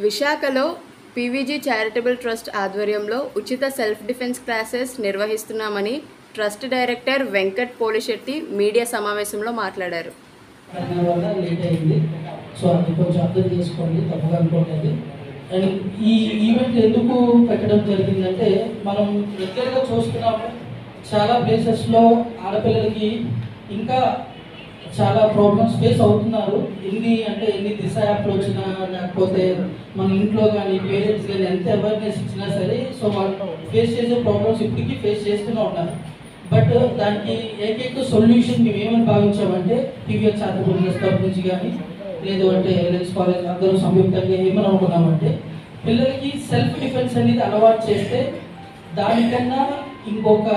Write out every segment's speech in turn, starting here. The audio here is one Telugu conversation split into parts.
విశాఖలో పీవీజీ చారిటబుల్ ట్రస్ట్ ఆధ్వర్యంలో ఉచిత సెల్ఫ్ డిఫెన్స్ క్లాసెస్ నిర్వహిస్తున్నామని trust director Venkat Polishetty media సమావేశంలో మాట్లాడారు. అండ్ ఈ ఈవెంట్ ఎందుకు పెట్టడం జరిగిందంటే, మనం రెగ్యులర్గా చూస్తున్నాము చాలా ప్లేసెస్లో ఆడపిల్లలకి ఇంకా చాలా ప్రాబ్లమ్స్ ఫేస్ అవుతున్నారు. ఎన్ని దిశ యాప్లు వచ్చినా, లేకపోతే మన ఇంట్లో కానీ పేరెంట్స్ కానీ ఎంత అవేర్నెస్ ఇచ్చినా సరే, సో వాళ్ళు ఫేస్ చేసే ప్రాబ్లమ్స్ ఇప్పటికీ ఫేస్ చేస్తూనే ఉన్నారు. బట్ దానికి ఏకైక సొల్యూషన్ మేము ఏమని భావించామంటే, టీవీఎస్ చారిటబుల్ ట్రస్ట్ తరఫు నుంచి కానీ లేదు అంటే ఎల్ఎన్స్ కాలేజ్ అందరూ సంయుక్తంగా ఏమని అనుకున్నామంటే, పిల్లలకి సెల్ఫ్ డిఫెన్స్ అనేది అలవాటు చేస్తే దానికన్నా ఇంకొక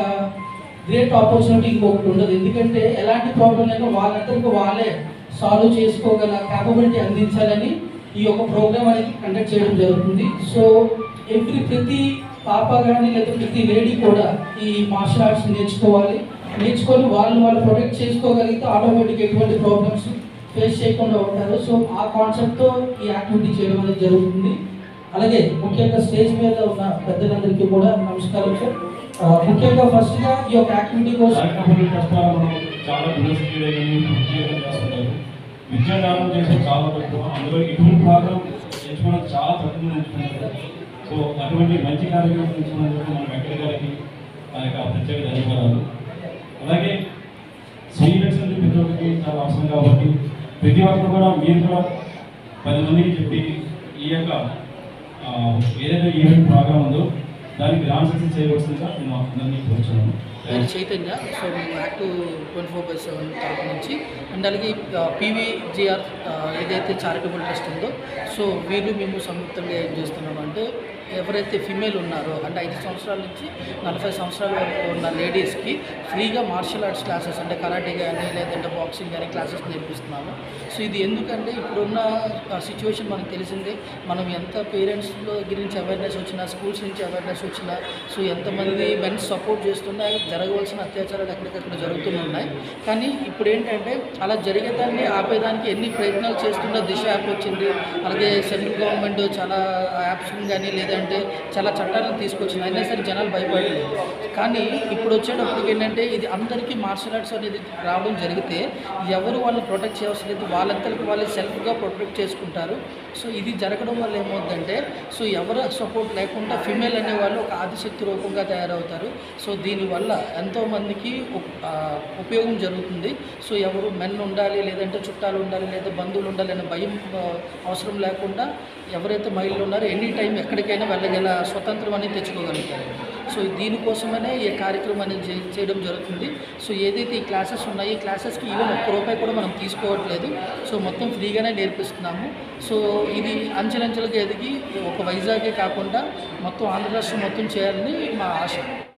గ్రేట్ ఆపర్చునిటీ ఇంకొకటి ఉండదు. ఎందుకంటే ఎలాంటి ప్రాబ్లం అయినా వాళ్ళందరికీ వాళ్ళే సాల్వ్ చేసుకోగల క్యాపబిలిటీ అందించాలని ఈ యొక్క ప్రోగ్రామ్ అనేది కండక్ట్ చేయడం జరుగుతుంది. సో ప్రతి పాప కానీ లేదా ప్రతి లేడీ కూడా ఈ మార్షల్ ఆర్ట్స్ నేర్చుకొని వాళ్ళు ప్రొటెక్ట్ చేసుకోగలిగితే ఆటోమేటిక్ ఎటువంటి ప్రాబ్లమ్స్ ఫేస్ చేయకుండా ఉంటారు. సో ఆ కాన్సెప్ట్తో ఈ యాక్టివిటీ చేయడం అనేది జరుగుతుంది. అలాగే ముఖ్యంగా స్టేజ్ మీద ఉన్న పెద్దలందరికీ కూడా నమస్కారం సార్. ముఖ్యంగా ఫస్ట్గా ఈ యొక్క యాక్టివిటీ కోసం చాలా విద్యాదానం చేసే చాలా తక్కువ, అందులో ఇటువంటి భాగం నేర్చుకోవడం చాలా తక్కువ నేర్చుకున్నారు. సో అటువంటి మంచి కార్యక్రమం నేర్చుకున్నందుకు మన వెంకట గారికి ఆ యొక్క ప్రత్యేక ధన్యవాదాలు. అలాగే స్వీట్స్ అనేది ప్రతి ఒక్కరికి చాలా అవసరం కాబట్టి ప్రతి ఒక్కరు కూడా మీరు కూడా 10 మందికి చెప్పి ఈ యొక్క ఏదైతే ఈవెంట్ ప్రోగ్రామ్ ఉందో దానికి గ్రాండ్ సక్సెస్ చేయవలసిందిగా నేను అందరినీ కోరుచున్నాను. చైతన్య. సో మేము యాక్టివ్ 24/7 తరఫు నుంచి అండ్ అలాగే పీవీజీఆర్ ఏదైతే చారిటబుల్ ట్రస్ట్ ఉందో, సో వీళ్ళు మేము సంయుక్తంగా ఏం చేస్తున్నాము అంటే, ఎవరైతే ఫిమేల్ ఉన్నారో అంటే 5 సంవత్సరాల నుంచి 40 సంవత్సరాల వరకు ఉన్న లేడీస్కి ఫ్రీగా మార్షల్ ఆర్ట్స్ క్లాసెస్ అంటే కరాటే కానీ లేదంటే బాక్సింగ్ కానీ క్లాసెస్ నేర్పిస్తున్నాము. సో ఇది ఎందుకంటే ఇప్పుడున్న సిచ్యువేషన్ మనకు తెలిసిందే. మనం ఎంత పేరెంట్స్లో గురించి అవేర్నెస్ వచ్చినా, స్కూల్స్ నుంచి అవేర్నెస్ వచ్చినా, సో ఎంతమంది మెన్స్ సపోర్ట్ చేస్తున్నా జరగవలసిన అత్యాచారాలు ఎక్కడికక్కడ జరుగుతున్నాయి. కానీ ఇప్పుడు ఏంటంటే అలా జరిగేదాన్ని ఆపేదానికి ఎన్ని ప్రయత్నాలు చేస్తున్నా దిశ యాప్ వచ్చింది. అలాగే సెంట్రల్ గవర్నమెంట్ చాలా యాప్స్ కానీ లేదంటే చాలా చట్టాలను తీసుకొచ్చింది. అయినా సరే జనాలు భయపడలేదు. కానీ ఇప్పుడు వచ్చేటప్పటికి ఏంటంటే ఇది అందరికీ మార్షల్ ఆర్ట్స్ అనేది రావడం జరిగితే ఎవరు వాళ్ళని ప్రొటెక్ట్ చేయవలసిన లేదు, వాళ్ళంతరికి వాళ్ళు సెల్ఫ్గా ప్రొటెక్ట్ చేసుకుంటారు. సో ఇది జరగడం వల్ల ఏమవుతుందంటే, సో ఎవరు సపోర్ట్ లేకుండా ఫిమేల్ అనేవాళ్ళు ఒక ఆదిశక్తి రూపంగా తయారవుతారు. సో దీనివల్ల ఎంతోమందికి ఉపయోగం జరుగుతుంది. సో ఎవరు మెన్ ఉండాలి లేదంటే చుట్టాలు ఉండాలి లేదా బంధువులు ఉండాలి అనే భయం అవసరం లేకుండా ఎవరైతే మహిళలు ఉన్నారో ఎనీ టైం ఎక్కడికైనా వెళ్ళగల స్వతంత్రం అనేది తెచ్చుకోగలుగుతారు. సో దీనికోసమనే ఈ కార్యక్రమం అనేది చేయడం జరుగుతుంది. సో ఏదైతే ఈ క్లాసెస్ ఉన్నాయో ఈ క్లాసెస్కి ఈవెన్ ₹1 కూడా మనం తీసుకోవట్లేదు. సో మొత్తం ఫ్రీగానే నేర్పిస్తున్నాము. సో ఇది అంచెలంచెలుగా ఎదిగి ఒక వైజాగే కాకుండా మొత్తం ఆంధ్ర రాష్ట్రం మొత్తం చేయాలని మా ఆశ.